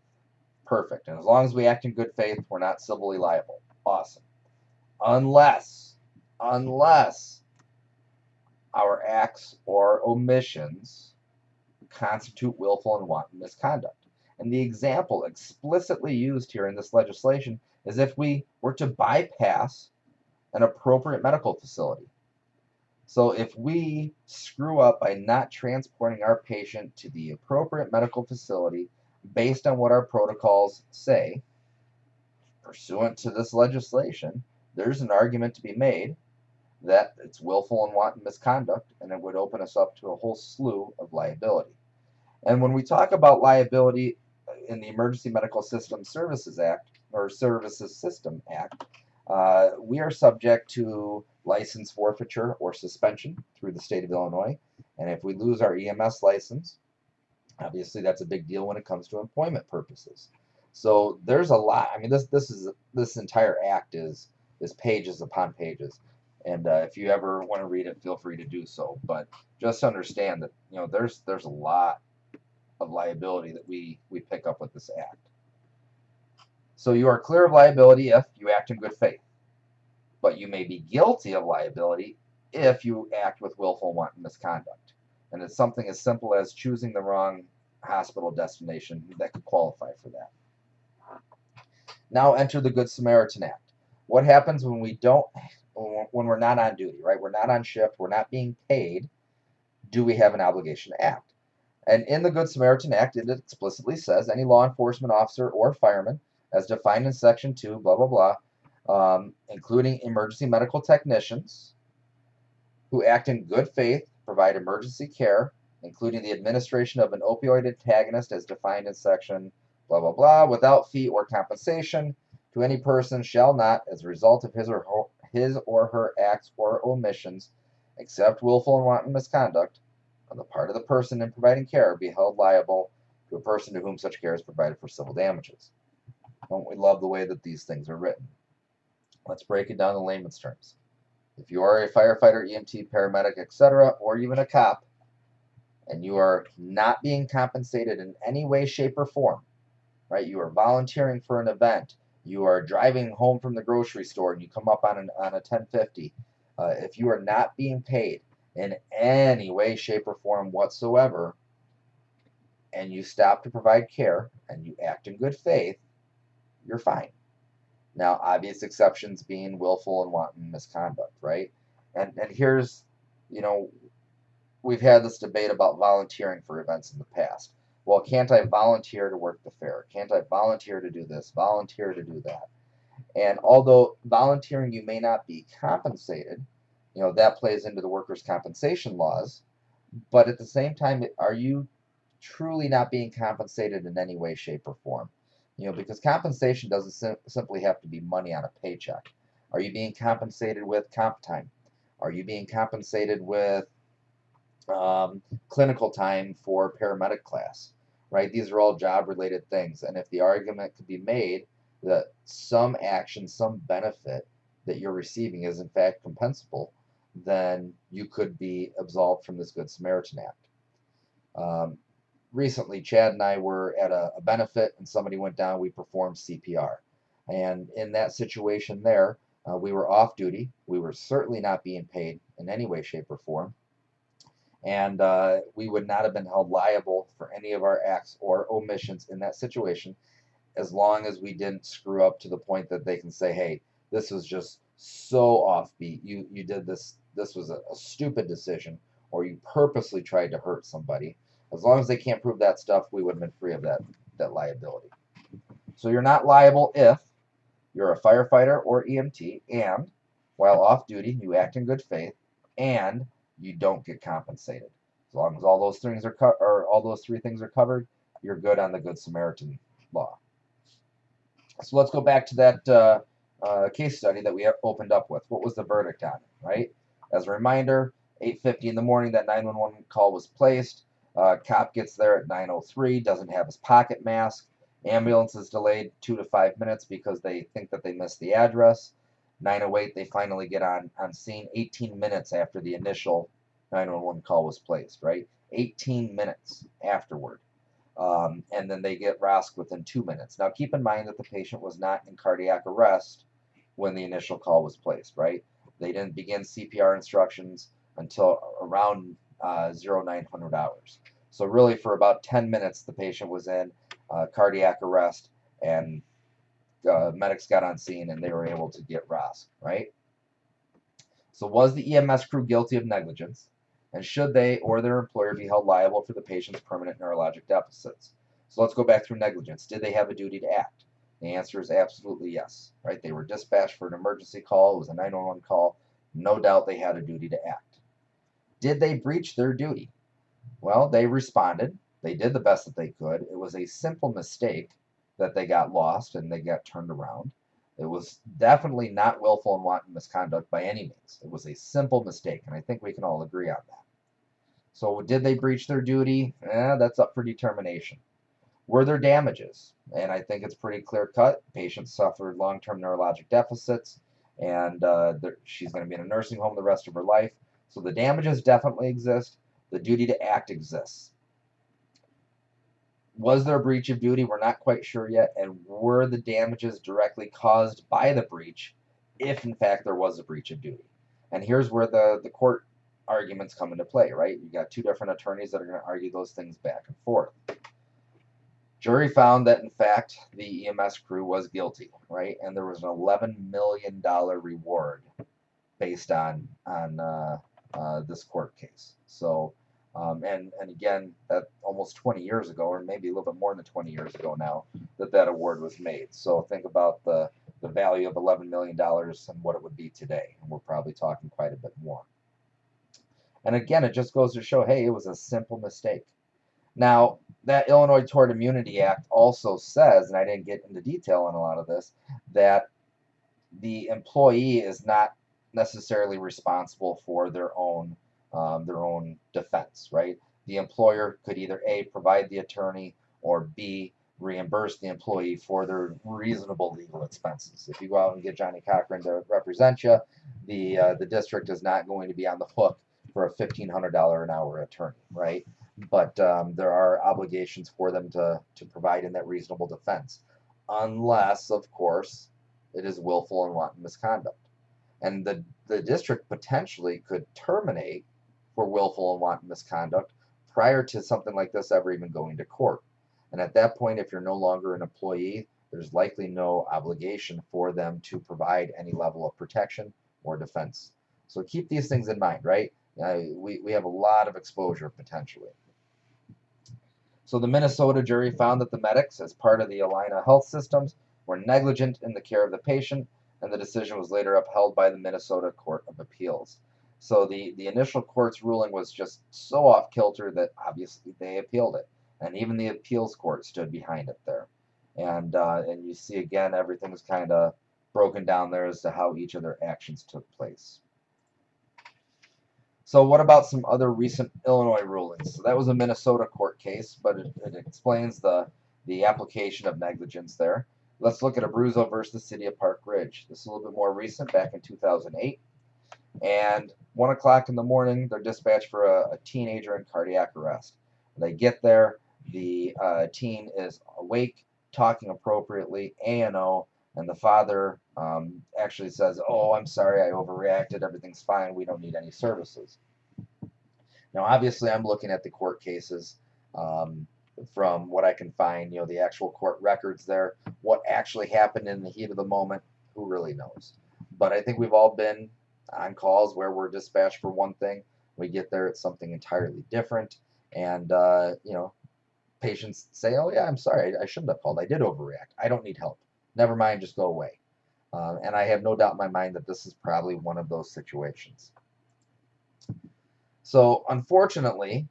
Perfect. And as long as we act in good faith, we're not civilly liable. Awesome. Unless our acts or omissions constitute willful and wanton misconduct. And the example explicitly used here in this legislation is if we were to bypass an appropriate medical facility. So if we screw up by not transporting our patient to the appropriate medical facility based on what our protocols say, pursuant to this legislation, there's an argument to be made that it's willful and wanton misconduct, and it would open us up to a whole slew of liability. And when we talk about liability in the Emergency Medical System Services Act, or Services System Act, we are subject to license forfeiture or suspension through the state of Illinois. And if we lose our EMS license, obviously that's a big deal when it comes to employment purposes. So there's a lot. I mean, this entire act is pages upon pages. And if you ever want to read it, feel free to do so. But just understand that there's a lot of liability that we pick up with this act. So you are clear of liability if you act in good faith, but you may be guilty of liability if you act with willful and wanton misconduct. And it's something as simple as choosing the wrong hospital destination that could qualify for that. Now enter the Good Samaritan Act. What happens when we're not on duty, right? We're not on shift, we're not being paid. Do we have an obligation to act? And in the Good Samaritan Act, it explicitly says any law enforcement officer or fireman, as defined in Section 2, blah, blah, blah, including emergency medical technicians who act in good faith, provide emergency care, including the administration of an opioid antagonist as defined in Section blah, blah, blah, without fee or compensation to any person shall not, as a result of his or her acts or omissions, except willful and wanton misconduct, on the part of the person in providing care, be held liable to a person to whom such care is provided for civil damages. Don't we love the way that these things are written? Let's break it down in layman's terms. If you are a firefighter, EMT, paramedic, etc., or even a cop, and you are not being compensated in any way, shape, or form, right? You are volunteering for an event. You are driving home from the grocery store and you come up on a 1050. If you are not being paid in any way, shape, or form whatsoever, and you stop to provide care and you act in good faith, you're fine. Now, obvious exceptions being willful and wanton misconduct, right? And here's, we've had this debate about volunteering for events in the past. Well, can't I volunteer to work the fair? Can't I volunteer to do this, volunteer to do that? And although volunteering you may not be compensated, that plays into the workers' compensation laws, but at the same time, are you truly not being compensated in any way, shape, or form? Because compensation doesn't simply have to be money on a paycheck. Are you being compensated with comp time? Are you being compensated with clinical time for paramedic class, right? These are all job-related things. And if the argument could be made that some action, some benefit that you're receiving is in fact compensable, then you could be absolved from this Good Samaritan Act. Recently, Chad and I were at a benefit and somebody went down. We performed CPR. And in that situation there, we were off duty. We were certainly not being paid in any way, shape, or form. And we would not have been held liable for any of our acts or omissions in that situation, as long as we didn't screw up to the point that they can say, hey, this was just so offbeat. You did this was a stupid decision, or you purposely tried to hurt somebody. As long as they can't prove that stuff, we would have been free of that liability. So you're not liable if you're a firefighter or EMT, and while off duty, you act in good faith, and you don't get compensated. As long as all those things all those three things are covered, you're good on the Good Samaritan law. So let's go back to that case study that we opened up with. What was the verdict on it, right? As a reminder, 8:50 in the morning, that 911 call was placed. Cop gets there at 9:03, doesn't have his pocket mask. Ambulance is delayed 2 to 5 minutes because they think that they missed the address. 9:08, they finally get on scene 18 minutes after the initial 911 call was placed, right? 18 minutes afterward. and then they get ROSC within 2 minutes. Now, keep in mind that the patient was not in cardiac arrest when the initial call was placed, right? They didn't begin CPR instructions until around 0900 hours. So really, for about 10 minutes, the patient was in cardiac arrest, and medics got on scene, and they were able to get ROSC, right? So was the EMS crew guilty of negligence? And should they or their employer be held liable for the patient's permanent neurologic deficits? So let's go back through negligence. Did they have a duty to act? The answer is absolutely yes, right? They were dispatched for an emergency call. It was a 911 call. No doubt they had a duty to act. Did they breach their duty? Well, they responded. They did the best that they could. It was a simple mistake that they got lost and they got turned around. It was definitely not willful and wanton misconduct by any means. It was a simple mistake, and I think we can all agree on that. So did they breach their duty? That's up for determination. Were there damages? And I think it's pretty clear cut. Patient suffered long-term neurologic deficits, and she's going to be in a nursing home the rest of her life. So the damages definitely exist. The duty to act exists. Was there a breach of duty? We're not quite sure yet. And were the damages directly caused by the breach, if in fact there was a breach of duty? And here's where the court arguments come into play, right? You got two different attorneys that are going to argue those things back and forth. Jury found that in fact the EMS crew was guilty, right? And there was an $11 million reward based on this court case. So. And again, that almost 20 years ago, or maybe a little bit more than 20 years ago now, that award was made. So think about the value of $11 million and what it would be today. And we're probably talking quite a bit more. And again, it just goes to show, hey, it was a simple mistake. Now, that Illinois Tort Immunity Act also says, and I didn't get into detail on a lot of this, that the employee is not necessarily responsible for their own defense, right? The employer could either A, provide the attorney, or B, reimburse the employee for their reasonable legal expenses. If you go out and get Johnny Cochran to represent you, the district is not going to be on the hook for a $1,500 an hour attorney, right? But there are obligations for them to provide in that reasonable defense, unless, of course, it is willful and wanton misconduct. And the district potentially could terminate for willful and wanton misconduct prior to something like this ever even going to court. And at that point, if you're no longer an employee, there's likely no obligation for them to provide any level of protection or defense. So keep these things in mind, right? We have a lot of exposure potentially. So the Minnesota jury found that the medics, as part of the Allina Health Systems, were negligent in the care of the patient, and the decision was later upheld by the Minnesota Court of Appeals. So the initial court's ruling was just so off kilter that obviously they appealed it, and even the appeals court stood behind it there. And you see again, everything's kind of broken down there as to how each of their actions took place. So what about some other recent Illinois rulings? So that was a Minnesota court case, but it explains the application of negligence there. Let's look at Abruzzo versus the City of Park Ridge. This is a little bit more recent, back in 2008. And 1 o'clock in the morning, they're dispatched for a teenager in cardiac arrest. They get there, the teen is awake, talking appropriately, A&O, and the father actually says, "Oh, I'm sorry, I overreacted, everything's fine, we don't need any services." Now, obviously, I'm looking at the court cases from what I can find, the actual court records there. What actually happened in the heat of the moment, who really knows? But I think we've all been on calls where we're dispatched for one thing, we get there, it's something entirely different, and patients say, "Oh yeah, I'm sorry, I shouldn't have called, I did overreact, I don't need help, never mind, just go away." And I have no doubt in my mind that this is probably one of those situations. So unfortunately,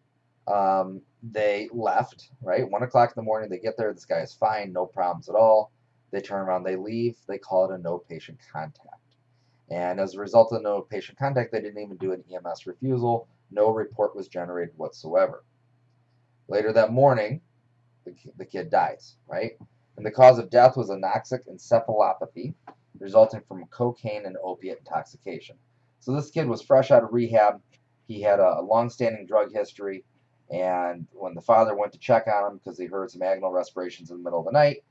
they left, right? 1 o'clock in the morning, they get there, this guy is fine, no problems at all. They turn around, they leave, they call it a no patient contact. And as a result of no patient contact, they didn't even do an EMS refusal. No report was generated whatsoever. Later that morning, the kid dies, right? And the cause of death was anoxic encephalopathy, resulting from cocaine and opiate intoxication. So this kid was fresh out of rehab. He had a long-standing drug history, And when the father went to check on him because he heard some agonal respirations in the middle of the night,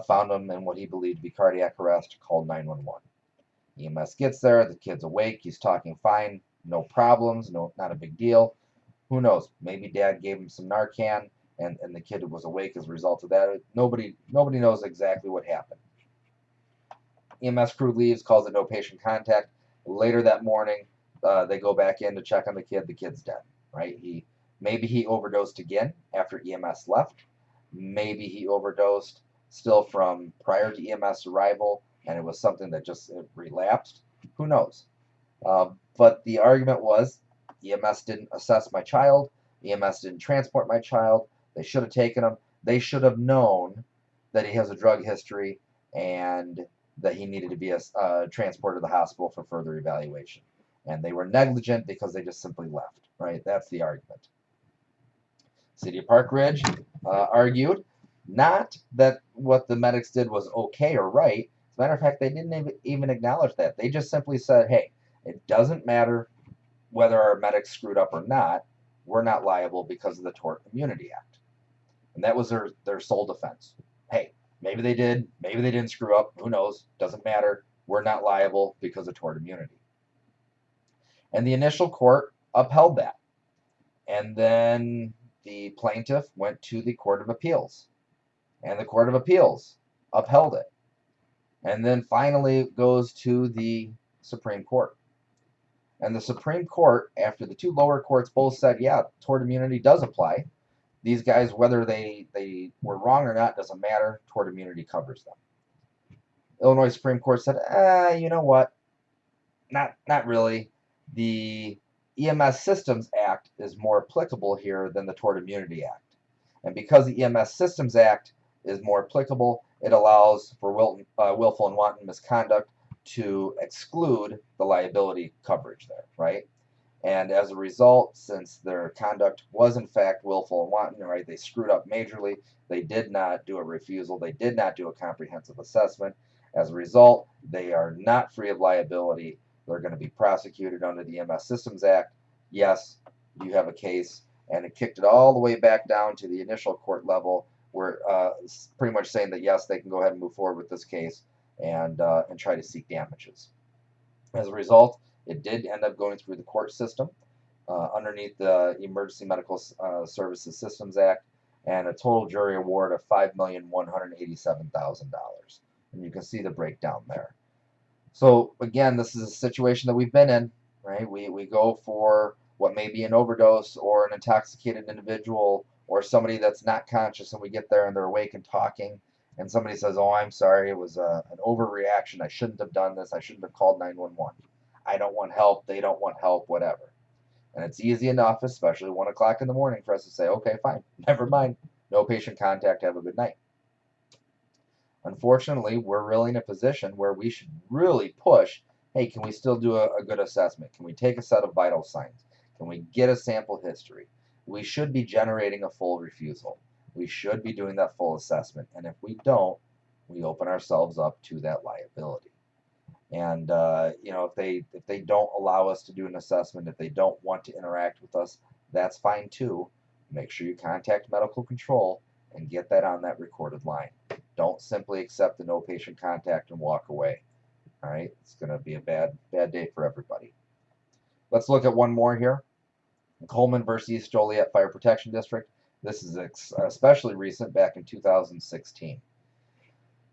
found him in what he believed to be cardiac arrest, called 911. EMS gets there, the kid's awake, he's talking fine, no problems, not a big deal. Who knows? Maybe dad gave him some Narcan and the kid was awake as a result of that. Nobody knows exactly what happened. EMS crew leaves, calls it no patient contact. Later that morning, they go back in to check on the kid. The kid's dead, right? Maybe he overdosed again after EMS left. Maybe he overdosed still from prior to EMS arrival, and it was something that just relapsed. Who knows? But the argument was EMS didn't assess my child. EMS didn't transport my child. They should have taken him. They should have known that he has a drug history and that he needed to be transported to the hospital for further evaluation. And they were negligent because they just simply left, right? That's the argument. City of Park Ridge argued not that what the medics did was okay or right. As a matter of fact, they didn't even acknowledge that. They just simply said, hey, it doesn't matter whether our medics screwed up or not. We're not liable because of the Tort Immunity Act. And that was their sole defense. Hey, maybe they did, maybe they didn't screw up. Who knows? Doesn't matter. We're not liable because of tort immunity. And the initial court upheld that. And then the plaintiff went to the Court of Appeals. And the Court of Appeals upheld it. And then finally it goes to the Supreme Court. And the Supreme Court, after the two lower courts both said, yeah, tort immunity does apply, these guys, whether they were wrong or not, doesn't matter. Tort immunity covers them. Illinois Supreme Court said, you know what? Not really. The EMS Systems Act is more applicable here than the Tort Immunity Act. And because the EMS Systems Act is more applicable, it allows for willful and wanton misconduct to exclude the liability coverage there, right? And as a result, since their conduct was in fact willful and wanton, right, they screwed up majorly. They did not do a refusal. They did not do a comprehensive assessment. As a result, they are not free of liability. They're going to be prosecuted under the EMS Systems Act. Yes, you have a case, and it kicked it all the way back down to the initial court level, where pretty much saying that yes, they can go ahead and move forward with this case and try to seek damages. As a result, it did end up going through the court system underneath the Emergency Medical Services Systems Act, and a total jury award of $5,187,000. And you can see the breakdown there. So again, this is a situation that we've been in, right? We go for what may be an overdose or an intoxicated individual or somebody that's not conscious, and we get there and they're awake and talking, and somebody says, oh, I'm sorry, it was an overreaction. I shouldn't have done this. I shouldn't have called 911. I don't want help. They don't want help, whatever. And it's easy enough, especially 1 o'clock in the morning, for us to say, okay, fine, never mind. No patient contact. Have a good night. Unfortunately, we're really in a position where we should really push, hey, can we still do a good assessment? Can we take a set of vital signs? Can we get a sample history? We should be generating a full refusal. We should be doing that full assessment. And if we don't, we open ourselves up to that liability. And if they don't allow us to do an assessment, if they don't want to interact with us, that's fine too. Make sure you contact medical control and get that on that recorded line. Don't simply accept the no patient contact and walk away. All right, it's going to be a bad day for everybody. Let's look at one more here. Coleman versus East Joliet Fire Protection District. This is especially recent, back in 2016.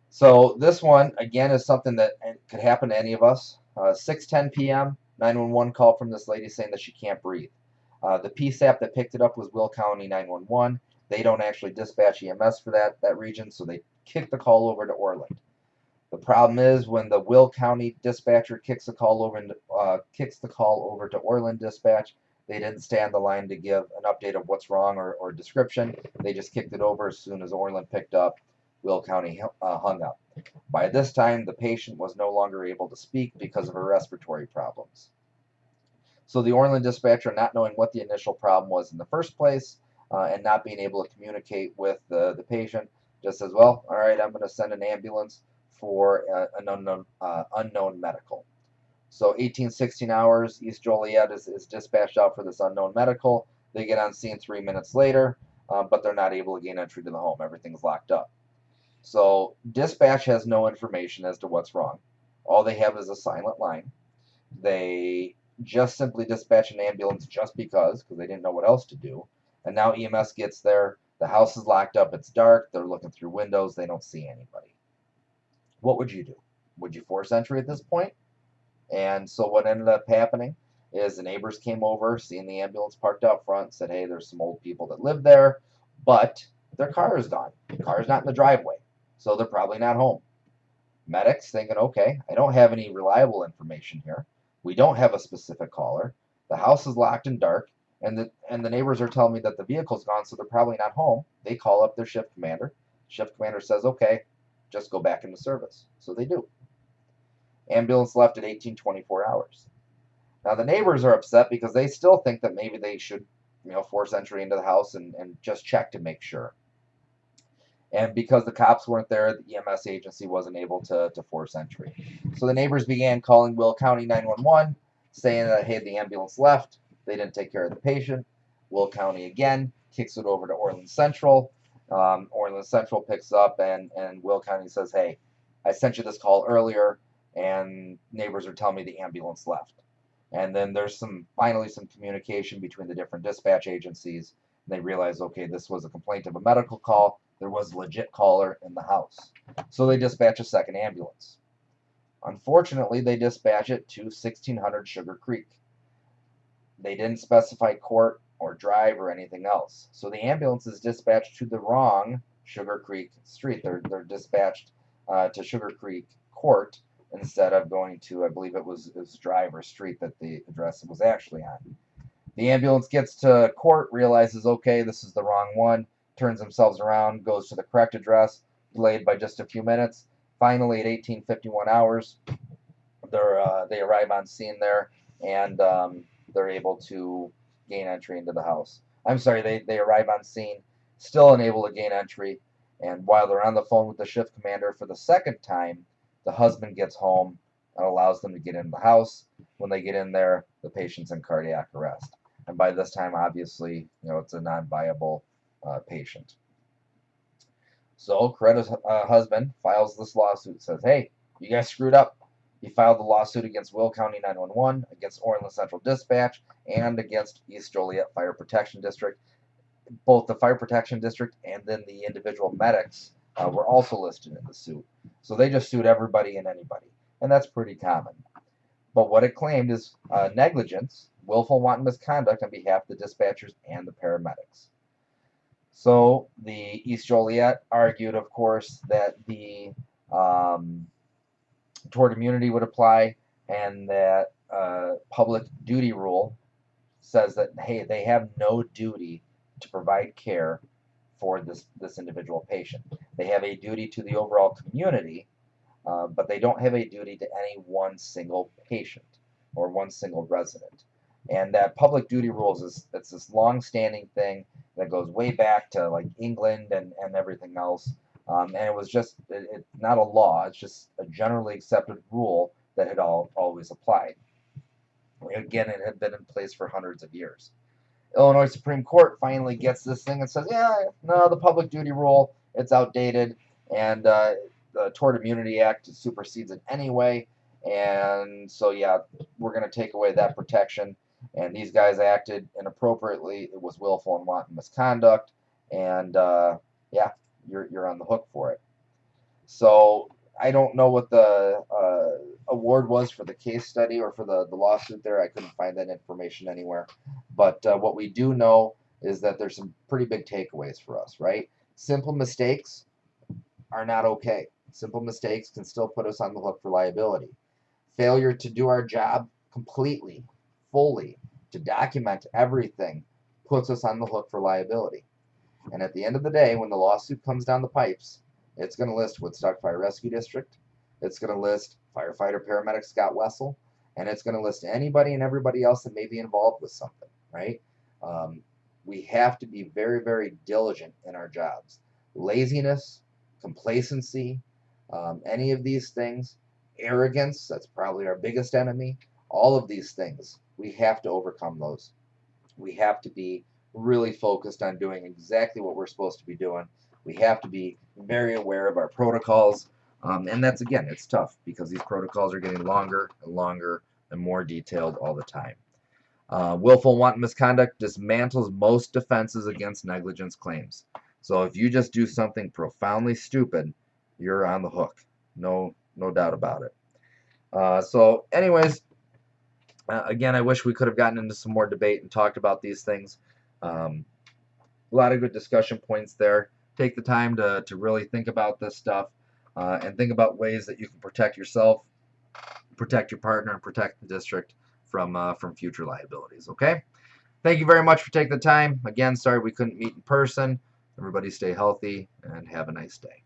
So this one, again, is something that could happen to any of us. 6:10 p.m., 911 call from this lady saying that she can't breathe. The PSAP that picked it up was Will County 911. They don't actually dispatch EMS for that region, so they kick the call over to Orland. The problem is when the Will County dispatcher kicks the call over to Orland dispatch, they didn't stay on the line to give an update of what's wrong or description. They just kicked it over as soon as Orland picked up. Will County hung up. By this time, the patient was no longer able to speak because of her respiratory problems. So the Orland dispatcher, not knowing what the initial problem was in the first place, and not being able to communicate with the patient, just says, well, all right, I'm going to send an ambulance for an unknown medical. So 18-16 hours, East Joliet is dispatched out for this unknown medical. They get on scene 3 minutes later, but they're not able to gain entry to the home. Everything's locked up. So dispatch has no information as to what's wrong. All they have is a silent line. They just simply dispatch an ambulance just because they didn't know what else to do. And now EMS gets there. The house is locked up. It's dark. They're looking through windows. They don't see anybody. What would you do? Would you force entry at this point? And so what ended up happening is the neighbors came over, seeing the ambulance parked out front, said, hey, there's some old people that live there, but their car is gone. The car is not in the driveway, so they're probably not home. Medics thinking, okay, I don't have any reliable information here. We don't have a specific caller. The house is locked and dark, and the neighbors are telling me that the vehicle's gone, so they're probably not home. They call up their shift commander. Shift commander says, okay, just go back into service. So they do. Ambulance left at 18-24 hours. Now the neighbors are upset because they still think that maybe they should, force entry into the house and just check to make sure. And because the cops weren't there, the EMS agency wasn't able to force entry. So the neighbors began calling Will County 911, saying that, hey, the ambulance left. They didn't take care of the patient. Will County again kicks it over to Orland Central. Orland Central picks up, and Will County says, hey, I sent you this call earlier, and neighbors are telling me the ambulance left. And then there's finally some communication between the different dispatch agencies. They realize, okay, this was a complaint of a medical call. There was a legit caller in the house. So they dispatch a second ambulance. Unfortunately, they dispatch it to 1600 Sugar Creek. They didn't specify court or drive or anything else. So the ambulance is dispatched to the wrong Sugar Creek street. They're dispatched to Sugar Creek Court instead of going to, I believe it was Drive or Street that the address was actually on. The ambulance gets to court, realizes, okay, this is the wrong one, turns themselves around, goes to the correct address, delayed by just a few minutes. Finally, at 18:51 hours, they arrive on scene there, and they're able to gain entry into the house. I'm sorry, they arrive on scene, still unable to gain entry, and while they're on the phone with the shift commander for the second time, the husband gets home and allows them to get into the house. When they get in there, the patient's in cardiac arrest. And by this time, obviously, it's a non-viable patient. So Coretta's husband files this lawsuit, says, hey, you guys screwed up. He filed the lawsuit against Will County 911, against Orland Central Dispatch, and against East Joliet Fire Protection District. Both the Fire Protection District and then the individual medics were also listed in the suit. So they just sued everybody and anybody. And that's pretty common. But what it claimed is negligence, willful and wanton misconduct on behalf of the dispatchers and the paramedics. So the East Joliet argued, of course, that the tort immunity would apply, and that public duty rule says that, hey, they have no duty to provide care for this individual patient. They have a duty to the overall community, but they don't have a duty to any one single patient or one single resident. And that public duty rules it's this long-standing thing that goes way back to like England and everything else. And it was just it's not a law. It's just a generally accepted rule that had always applied. Again, it had been in place for hundreds of years. Illinois Supreme Court finally gets this thing and says, yeah, no, the public duty rule, it's outdated, and the Tort Immunity Act supersedes it anyway. And so, yeah, we're going to take away that protection. And these guys acted inappropriately. It was willful and wanton misconduct. And, yeah, you're on the hook for it. So I don't know what the award was for the case study or for the lawsuit there. I couldn't find that information anywhere. But what we do know is that there's some pretty big takeaways for us, right? Simple mistakes are not okay. Simple mistakes can still put us on the hook for liability. Failure to do our job completely, fully, to document everything puts us on the hook for liability. And at the end of the day, when the lawsuit comes down the pipes, it's going to list Woodstock Fire Rescue District. It's going to list firefighter paramedic Scott Wessel. And it's going to list anybody and everybody else that may be involved with something, right? We have to be very, very diligent in our jobs. Laziness, complacency, any of these things, arrogance, that's probably our biggest enemy. All of these things, we have to overcome those. We have to be really focused on doing exactly what we're supposed to be doing. We have to be very aware of our protocols. And that's, again, it's tough because these protocols are getting longer and longer and more detailed all the time. Willful and wanton misconduct dismantles most defenses against negligence claims. So if you just do something profoundly stupid, you're on the hook. No doubt about it. So anyways, again, I wish we could have gotten into some more debate and talked about these things. A lot of good discussion points there. Take the time to really think about this stuff and think about ways that you can protect yourself, protect your partner, and protect the district from future liabilities. Okay? Thank you very much for taking the time. Again, sorry we couldn't meet in person. Everybody stay healthy and have a nice day.